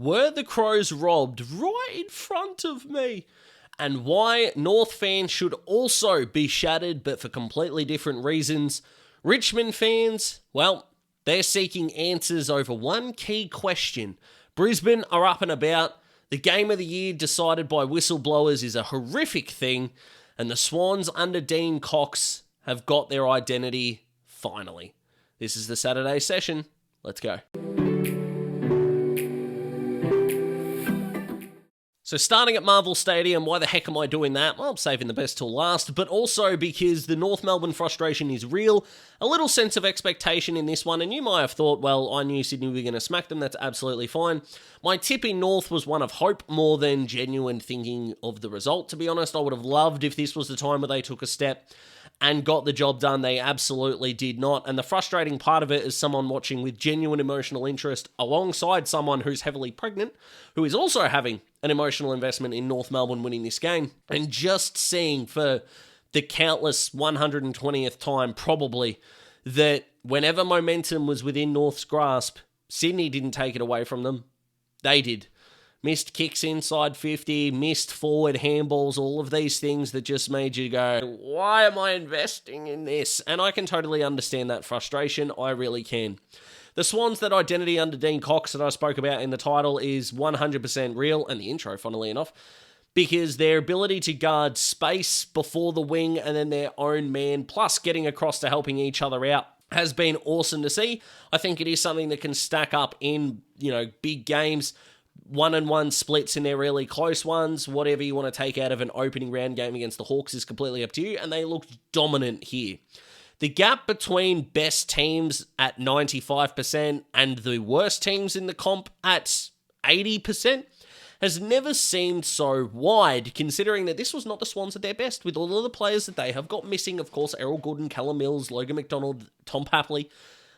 Were the Crows robbed right in front of me? And why North fans should also be shattered, but for completely different reasons. Richmond fans, well, they're seeking answers over one key question. Brisbane are up and about. The game of the year decided by whistleblowers is a horrific thing. And the Swans under Dean Cox have got their identity finally. This is the Saturday session. Let's go. So starting at Marvel Stadium, why the heck am I doing that? Well, I'm saving the best till last, but also because the North Melbourne frustration is real. A little sense of expectation in this one, and you might have thought, well, I knew Sydney were going to smack them. That's absolutely fine. My tip in North was one of hope more than genuine thinking of the result, to be honest. I would have loved if this was the time where they took a step and got the job done. They absolutely did not. And the frustrating part of it is someone watching with genuine emotional interest alongside someone who's heavily pregnant, who is also having an emotional investment in North Melbourne winning this game. And just seeing for the countless 120th time probably that whenever momentum was within North's grasp, Sydney didn't take it away from them. They did. Missed kicks inside 50, missed forward handballs, all of these things that just made you go, why am I investing in this? And I can totally understand that frustration. I really can. The Swans, that identity under Dean Cox that I spoke about in the title is 100% real, and the intro, funnily enough, because their ability to guard space before the wing and then their own man, plus getting across to helping each other out, has been awesome to see. I think it is something that can stack up in, big games. 1-1 splits in their really close ones. Whatever you want to take out of an opening round game against the Hawks is completely up to you, and they looked dominant here. The gap between best teams at 95% and the worst teams in the comp at 80% has never seemed so wide, considering that this was not the Swans at their best, with all of the players that they have got missing. Of course, Errol Goulden, Callum Mills, Logan McDonald, Tom Papley,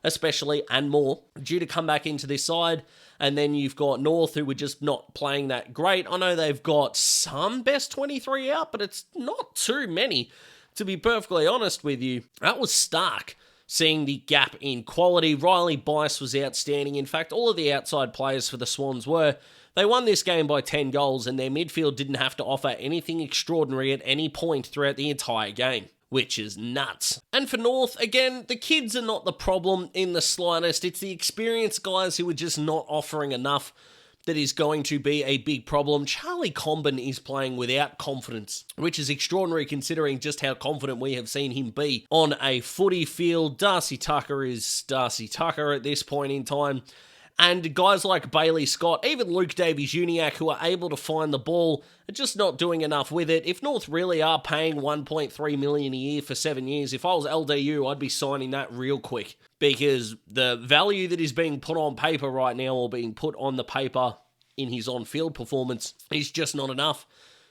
especially, and more, due to come back into this side. And then you've got North, who were just not playing that great. I know they've got some best 23 out, but it's not too many, to be perfectly honest with you. That was stark, seeing the gap in quality. Riley Bice was outstanding. In fact, all of the outside players for the Swans were. They won this game by 10 goals, and their midfield didn't have to offer anything extraordinary at any point throughout the entire game, which is nuts. And for North, again, the kids are not the problem in the slightest. It's the experienced guys who are just not offering enough that is going to be a big problem. Charlie Comben is playing without confidence, which is extraordinary considering just how confident we have seen him be on a footy field. Darcy Tucker is Darcy Tucker at this point in time. And guys like Bailey Scott, even Luke Davies-Uniacke, who are able to find the ball, are just not doing enough with it. If North really are paying $1.3 million a year for 7 years, if I was LDU, I'd be signing that real quick. Because the value that is being put on paper right now, or being put on the paper in his on-field performance, is just not enough.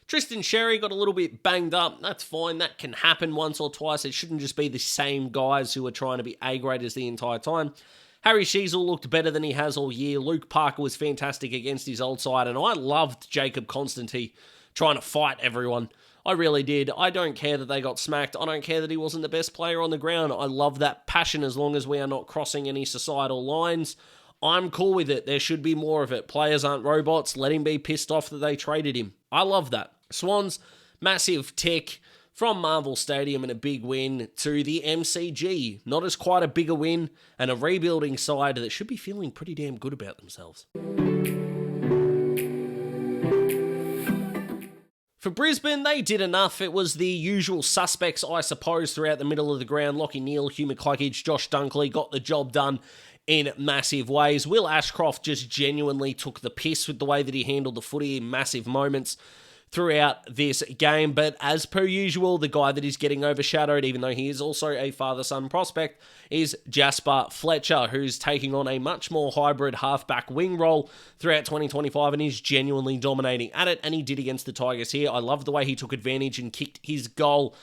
Tristan Sherry got a little bit banged up. That's fine. That can happen once or twice. It shouldn't just be the same guys who are trying to be A-graders the entire time. Harry Sheasel looked better than he has all year. Luke Parker was fantastic against his old side, and I loved Jacob Constantine trying to fight everyone. I really did. I don't care that they got smacked. I don't care that he wasn't the best player on the ground. I love that passion as long as we are not crossing any societal lines. I'm cool with it. There should be more of it. Players aren't robots. Let him be pissed off that they traded him. I love that. Swans, massive tick from Marvel Stadium and a big win to the MCG. Not as quite a bigger win, and a rebuilding side that should be feeling pretty damn good about themselves. For Brisbane, they did enough. It was the usual suspects, I suppose, throughout the middle of the ground. Lockie Neal, Hugh McCluggage, Josh Dunkley got the job done in massive ways. Will Ashcroft just genuinely took the piss with the way that he handled the footy in massive moments throughout this game, but as per usual, the guy that is getting overshadowed, even though he is also a father-son prospect, is Jasper Fletcher, who's taking on a much more hybrid halfback wing role throughout 2025 and is genuinely dominating at it, and he did against the Tigers here. I love the way he took advantage and kicked his goal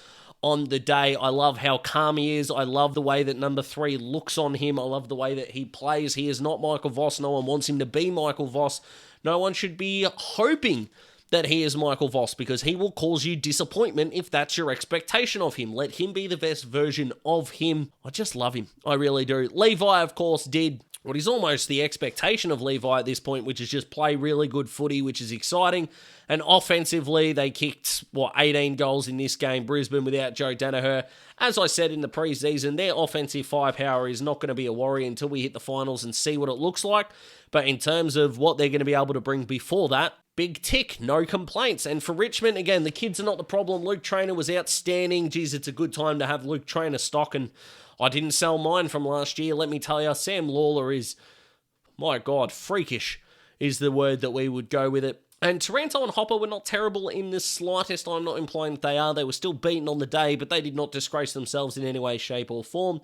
on the day. I love how calm he is. I love the way that number 3 looks on him. I love the way that he plays. He is not Michael Voss. No one wants him to be Michael Voss. No one should be hoping that he is Michael Voss, because he will cause you disappointment if that's your expectation of him. Let him be the best version of him. I just love him. I really do. Levi, of course, did what is almost the expectation of Levi at this point, which is just play really good footy, which is exciting. And offensively, they kicked, 18 goals in this game, Brisbane, without Joe Danaher. As I said in the preseason, their offensive firepower is not going to be a worry until we hit the finals and see what it looks like. But in terms of what they're going to be able to bring before that, big tick, no complaints. And for Richmond, again, the kids are not the problem. Luke Traynor was outstanding. Geez, it's a good time to have Luke Traynor stock, and I didn't sell mine from last year. Let me tell you, Sam Lawler is, my God, freakish is the word that we would go with it. And Taranto and Hopper were not terrible in the slightest. I'm not implying that they are. They were still beaten on the day, but they did not disgrace themselves in any way, shape, or form.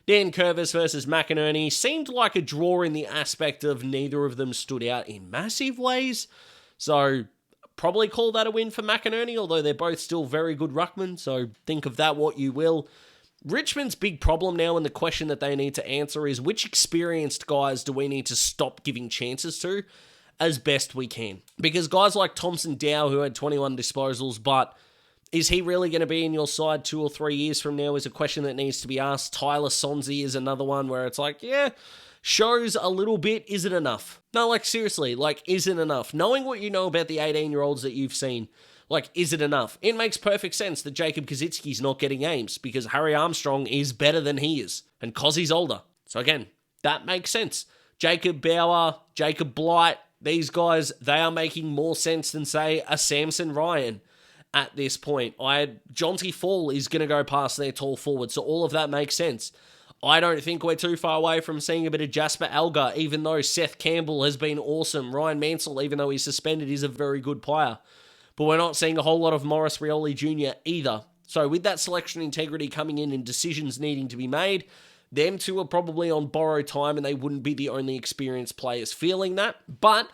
Dan Curvis versus McInerney seemed like a draw in the aspect of neither of them stood out in massive ways. So probably call that a win for McInerney, although they're both still very good ruckmen. So think of that what you will. Richmond's big problem now, and the question that they need to answer is, which experienced guys do we need to stop giving chances to as best we can? Because guys like Thompson Dow, who had 21 disposals, but is he really going to be in your side 2 or 3 years from now is a question that needs to be asked. Tyler Sonsie is another one where it's like, yeah, shows a little bit. Is it enough? No, seriously, is it enough? Knowing what you know about the 18-year-olds that you've seen, is it enough? It makes perfect sense that Jacob Kazitsky's not getting games because Harry Armstrong is better than he is, and Cozzy's older. So again, that makes sense. Jacob Bauer, Jacob Blight, these guys, they are making more sense than, say, a Samson Ryan at this point. Jonty Fall is going to go past their tall forward, so all of that makes sense. I don't think we're too far away from seeing a bit of Jasper Alger, even though Seth Campbell has been awesome. Ryan Mansell, even though he's suspended, is a very good player. But we're not seeing a whole lot of Morris Rioli Jr. either. So with that selection integrity coming in and decisions needing to be made, them two are probably on borrowed time, and they wouldn't be the only experienced players feeling that. But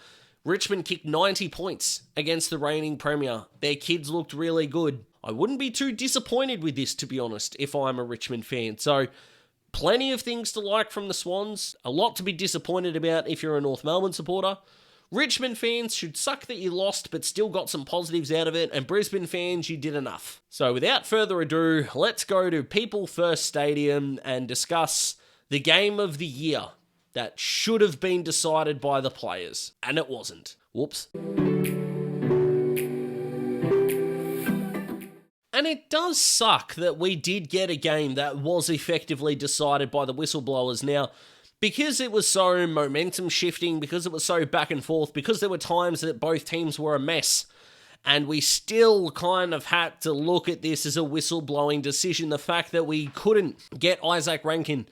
Richmond kicked 90 points against the reigning Premier. Their kids looked really good. I wouldn't be too disappointed with this, to be honest, if I'm a Richmond fan. So plenty of things to like from the Swans. A lot to be disappointed about if you're a North Melbourne supporter. Richmond fans should suck that you lost, but still got some positives out of it. And Brisbane fans, you did enough. So without further ado, let's go to People First Stadium and discuss the game of the year that should have been decided by the players. And it wasn't. Whoops. And it does suck that we did get a game that was effectively decided by the whistleblowers. Now, because it was so momentum shifting, because it was so back and forth, because there were times that both teams were a mess, and we still kind of had to look at this as a whistleblowing decision, the fact that we couldn't get Isaac Rankin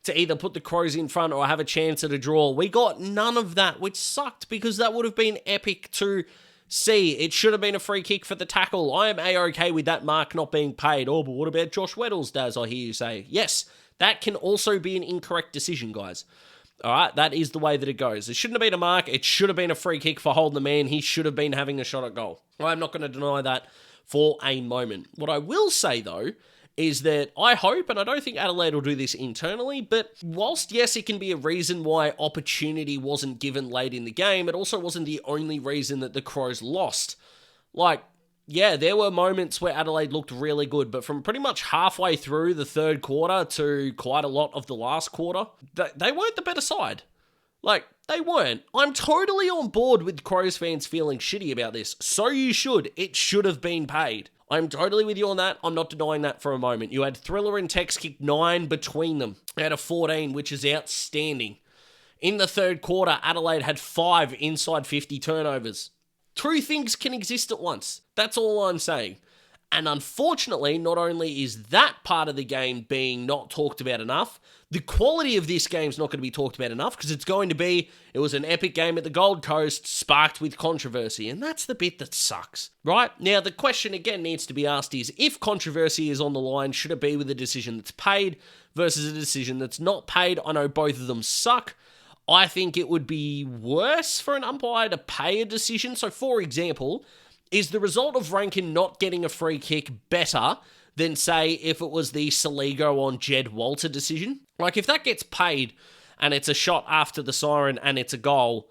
to either put the Crows in front or have a chance at a draw. We got none of that, which sucked because that would have been epic to see. It should have been a free kick for the tackle. I am A-OK with that mark not being paid. Oh, but what about Josh Weddles, Daz, I hear you say? Yes, that can also be an incorrect decision, guys. All right, that is the way that it goes. It shouldn't have been a mark. It should have been a free kick for holding the man. He should have been having a shot at goal. I'm not going to deny that for a moment. What I will say, though, is that I hope, and I don't think Adelaide will do this internally, but whilst, yes, it can be a reason why opportunity wasn't given late in the game, it also wasn't the only reason that the Crows lost. Yeah, there were moments where Adelaide looked really good, but from pretty much halfway through the third quarter to quite a lot of the last quarter, they weren't the better side. They weren't. I'm totally on board with Crows fans feeling shitty about this. So you should. It should have been paid. I'm totally with you on that. I'm not denying that for a moment. You had Thriller and Tex kick 9 between them out of 14, which is outstanding. In the third quarter, Adelaide had 5 inside 50 turnovers. 2 things can exist at once. That's all I'm saying. And unfortunately, not only is that part of the game being not talked about enough, the quality of this game's not going to be talked about enough because it was an epic game at the Gold Coast sparked with controversy. And that's the bit that sucks, right? Now, the question again needs to be asked is, if controversy is on the line, should it be with a decision that's paid versus a decision that's not paid? I know both of them suck. I think it would be worse for an umpire to pay a decision. So, for example, is the result of Rankin not getting a free kick better than, say, if it was the Saligo on Jed Walter decision? If that gets paid and it's a shot after the siren and it's a goal,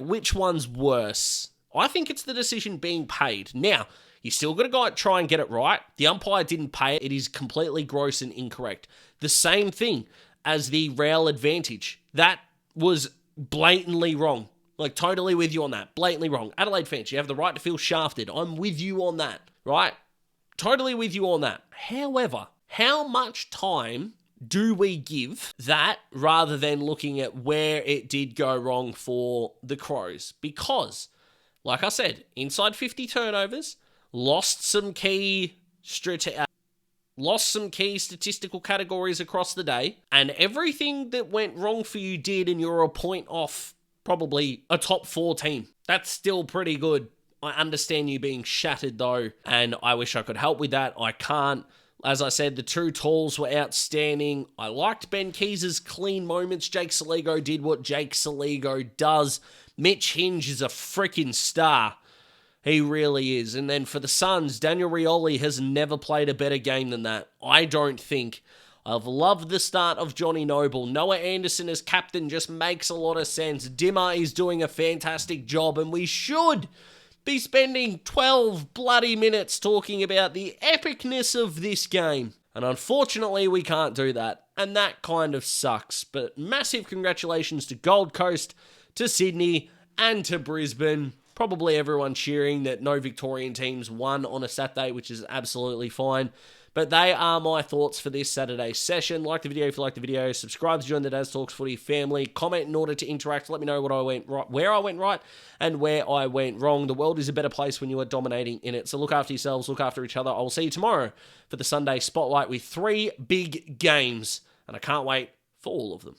which one's worse? I think it's the decision being paid. Now, you still got to try and get it right. The umpire didn't pay it. It is completely gross and incorrect. The same thing as the rail advantage. That was blatantly wrong. Like, totally with you on that. Blatantly wrong. Adelaide fans, you have the right to feel shafted. I'm with you on that, right? Totally with you on that. However, how much time do we give that rather than looking at where it did go wrong for the Crows? Because, like I said, inside 50 turnovers, lost some key statistical categories across the day, and everything that went wrong for you did, and you're a point off probably a top 4 team. That's still pretty good. I understand you being shattered though, and I wish I could help with that. I can't. As I said, the 2 talls were outstanding. I liked Ben Keys' clean moments. Jake Saligo did what Jake Saligo does. Mitch Hinge is a freaking star. He really is. And then for the Suns, Daniel Rioli has never played a better game than that. I don't think. I've loved the start of Johnny Noble. Noah Anderson as captain just makes a lot of sense. Dimmer is doing a fantastic job, and we should be spending 12 bloody minutes talking about the epicness of this game. And unfortunately, we can't do that. And that kind of sucks. But massive congratulations to Gold Coast, to Sydney, and to Brisbane. Probably everyone cheering that no Victorian teams won on a Saturday, which is absolutely fine. But they are my thoughts for this Saturday session. Like the video if you like the video. Subscribe to join the Daz Talks Footy family. Comment in order to interact. Let me know what I went right, where I went right, and where I went wrong. The world is a better place when you are dominating in it. So look after yourselves. Look after each other. I will see you tomorrow for the Sunday Spotlight with 3 big games. And I can't wait for all of them.